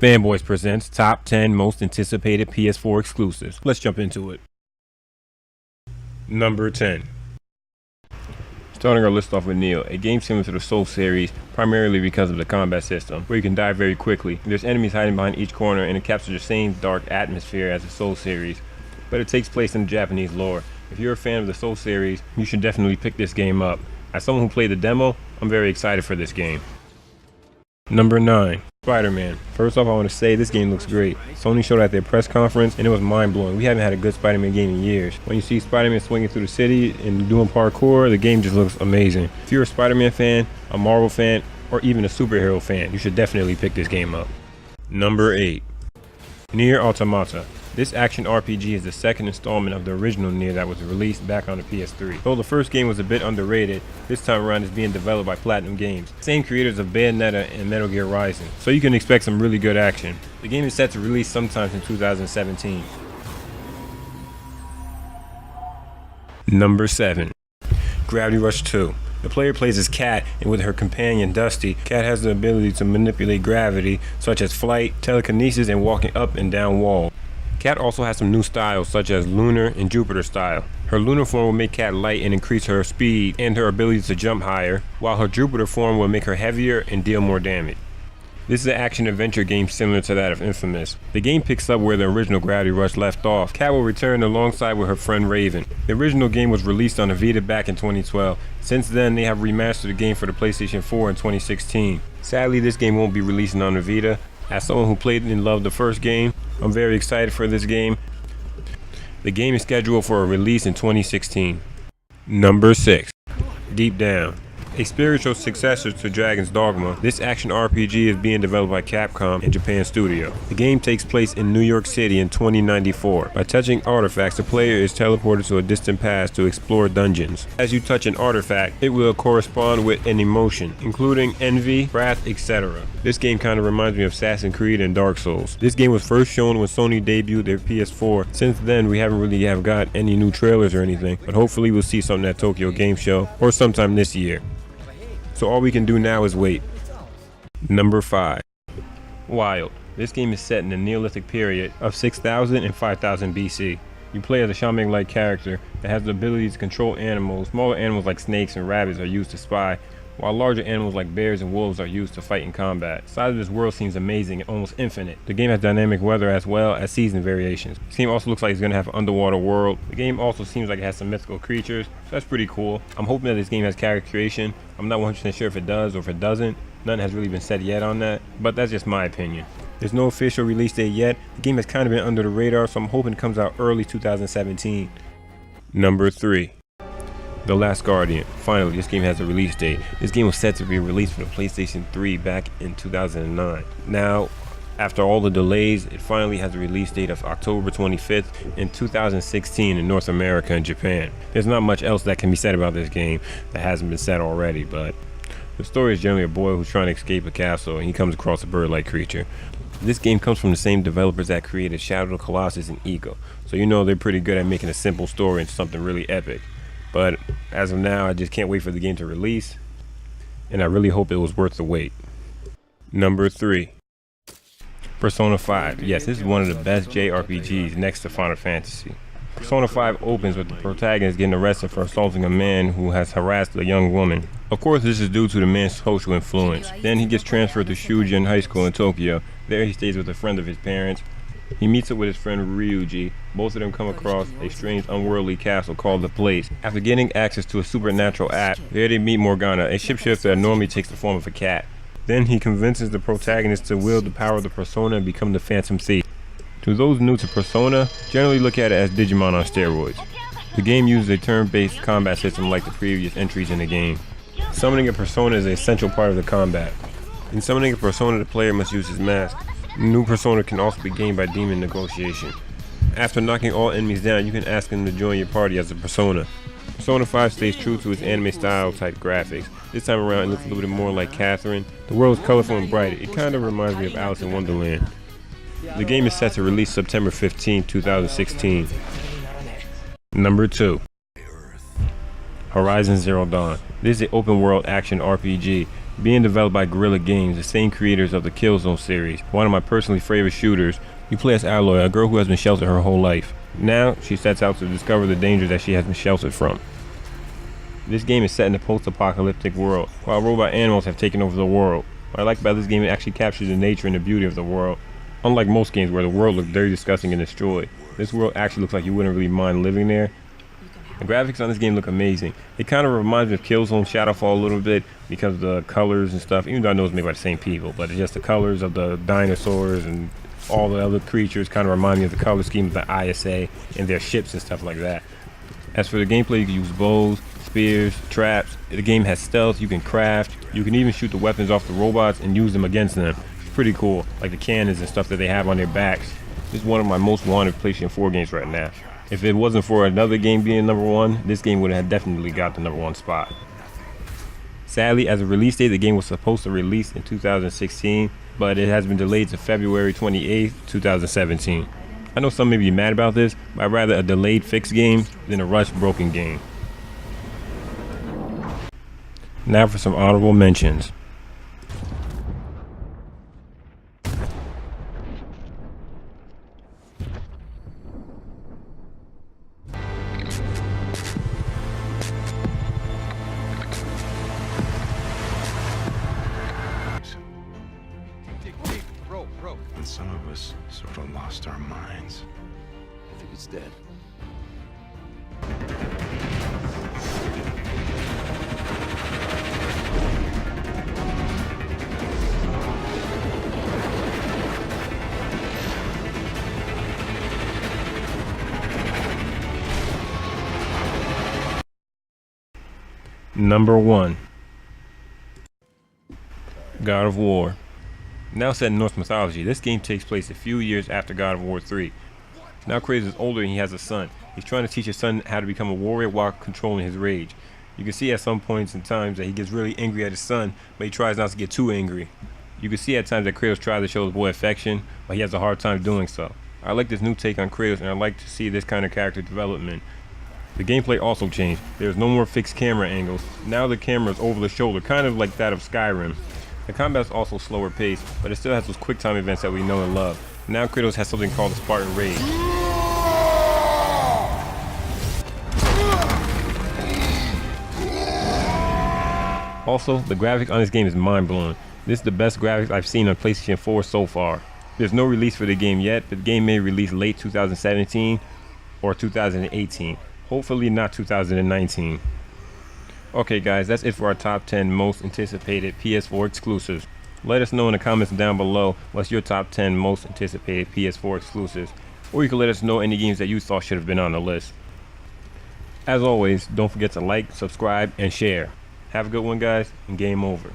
Fanboys presents Top 10 Most Anticipated PS4 Exclusives. Let's jump into it. Number 10. Starting our list off with Neo, a game similar to the Soul series, primarily because of the combat system, where you can die very quickly. There's enemies hiding behind each corner, and it captures the same dark atmosphere as the Soul series, but it takes place in Japanese lore. If you're a fan of the Soul series, you should definitely pick this game up. As someone who played the demo, I'm very excited for this game. Number 9. Spider-Man. First off, I want to say this game looks great. Sony showed it at their press conference and it was mind-blowing. We haven't had a good Spider-Man game in years. When you see Spider-Man swinging through the city and doing parkour, the game just looks amazing. If you're a Spider-Man fan, a Marvel fan, or even a superhero fan, you should definitely pick this game up. Number 8. Nier Automata. This action RPG is the second installment of the original Nier that was released back on the PS3. Though the first game was a bit underrated, this time around it's being developed by Platinum Games, same creators of Bayonetta and Metal Gear Rising, so you can expect some really good action. The game is set to release sometime in 2017. Number 7. Gravity Rush 2. The player plays as Kat, and with her companion Dusty, Kat has the ability to manipulate gravity, such as flight, telekinesis, and walking up and down walls. Kat also has some new styles such as Lunar and Jupiter style. Her Lunar form will make Kat light and increase her speed and her ability to jump higher, while her Jupiter form will make her heavier and deal more damage. This is an action-adventure game similar to that of Infamous. The game picks up where the original Gravity Rush left off. Kat will return alongside with her friend Raven. The original game was released on the Vita back in 2012. Since then, they have remastered the game for the PlayStation 4 in 2016. Sadly, this game won't be releasing on the Vita. As someone who played and loved the first game, I'm very excited for this game. The game is scheduled for a release in 2016. Number 6. Deep Down. A spiritual successor to Dragon's Dogma, this action RPG is being developed by Capcom and Japan Studio. The game takes place in New York City in 2094. By touching artifacts, the player is teleported to a distant past to explore dungeons. As you touch an artifact, it will correspond with an emotion, including envy, wrath, etc. This game kind of reminds me of Assassin's Creed and Dark Souls. This game was first shown when Sony debuted their PS4. Since then, we haven't really got any new trailers or anything, but hopefully we'll see something at Tokyo Game Show or sometime this year. So all we can do now is wait. Number 5. Wild. This game is set in the Neolithic period of 6000 and 5000 BC. You play as a shaman-like character that has the ability to control animals. Smaller animals like snakes and rabbits are used to spy, while larger animals like bears and wolves are used to fight in combat. The size of this world seems amazing and almost infinite. The game has dynamic weather as well as season variations. This game also looks like it's going to have an underwater world. The game also seems like it has some mythical creatures, so that's pretty cool. I'm hoping that this game has character creation. I'm not 100% sure if it does or if it doesn't. Nothing has really been said yet on that, but that's just my opinion. There's no official release date yet. The game has kind of been under the radar, so I'm hoping it comes out early 2017. Number 3. The Last Guardian. Finally, this game has a release date. This game was set to be released for the PlayStation 3 back in 2009. Now, after all the delays, it finally has a release date of October 25th in 2016 in North America and Japan. There's not much else that can be said about this game that hasn't been said already, but the story is generally a boy who's trying to escape a castle and he comes across a bird-like creature. This game comes from the same developers that created Shadow of the Colossus and Ego, so you know they're pretty good at making a simple story into something really epic. But as of now, I just can't wait for the game to release, and I really hope it was worth the wait. Number 3. Persona 5. Yes, this is one of the best JRPGs next to Final Fantasy. Persona 5 opens with the protagonist getting arrested for assaulting a man who has harassed a young woman. Of course, this is due to the man's social influence. Then he gets transferred to Shujin High School in Tokyo. There he stays with a friend of his parents. He meets up with his friend Ryuji. Both of them come across a strange unworldly castle called The Place. After getting access to a supernatural app, there they meet Morgana, a shapeshifter that normally takes the form of a cat. Then he convinces the protagonist to wield the power of the Persona and become the Phantom Thief. To those new to Persona, generally look at it as Digimon on steroids. The game uses a turn-based combat system like the previous entries in the game. Summoning a Persona is an essential part of the combat. In summoning a Persona, the player must use his mask. New Persona can also be gained by demon negotiation. After knocking all enemies down, you can ask them to join your party as a Persona. Persona 5 stays true to its anime style type graphics. This time around it looks a little bit more like Catherine. The world is colorful and bright. It kind of reminds me of Alice in Wonderland. The game is set to release September 15, 2016. Number 2. Horizon Zero Dawn. This is an open world action RPG. Being developed by Guerrilla Games, the same creators of the Killzone series, one of my personally favorite shooters, you play as Aloy, a girl who has been sheltered her whole life. Now, she sets out to discover the dangers that she has been sheltered from. This game is set in a post-apocalyptic world, while robot animals have taken over the world. What I like about this game, it actually captures the nature and the beauty of the world. Unlike most games where the world looks very disgusting and destroyed, this world actually looks like you wouldn't really mind living there. The graphics on this game look amazing. It kind of reminds me of Killzone Shadowfall a little bit because of the colors and stuff, even though I know it's made by the same people, but it's just the colors of the dinosaurs and all the other creatures kind of remind me of the color scheme of the ISA and their ships and stuff like that. As for the gameplay, you can use bows, spears, traps. The game has stealth, you can craft, you can even shoot the weapons off the robots and use them against them. It's pretty cool, like the cannons and stuff that they have on their backs. This is one of my most wanted PlayStation 4 games right now. If it wasn't for another game being number one, this game would have definitely got the number one spot. Sadly, as a release date, the game was supposed to release in 2016, but it has been delayed to February 28th, 2017. I know some may be mad about this, but I'd rather a delayed fixed game than a rushed broken game. Now for some honorable mentions. And some of us sort of lost our minds. I think it's dead. Number 1. God of War. Now set in Norse mythology, this game takes place a few years after God of War 3. Now Kratos is older and he has a son. He's trying to teach his son how to become a warrior while controlling his rage. You can see at some points in times that he gets really angry at his son, but he tries not to get too angry. You can see at times that Kratos tries to show his boy affection, but he has a hard time doing so. I like this new take on Kratos and I like to see this kind of character development. The gameplay also changed. There's no more fixed camera angles. Now the camera is over the shoulder, kind of like that of Skyrim. The combat is also slower paced, but it still has those quick time events that we know and love. Now Kratos has something called the Spartan Rage. Also, the graphics on this game is mind-blowing. This is the best graphics I've seen on PlayStation 4 so far. There's no release for the game yet, but the game may release late 2017 or 2018. Hopefully not 2019. Okay guys, that's it for our top 10 most anticipated PS4 exclusives. Let us know in the comments down below what's your top 10 most anticipated PS4 exclusives. Or you can let us know any games that you thought should have been on the list. As always, don't forget to like, subscribe, and share. Have a good one guys, and game over.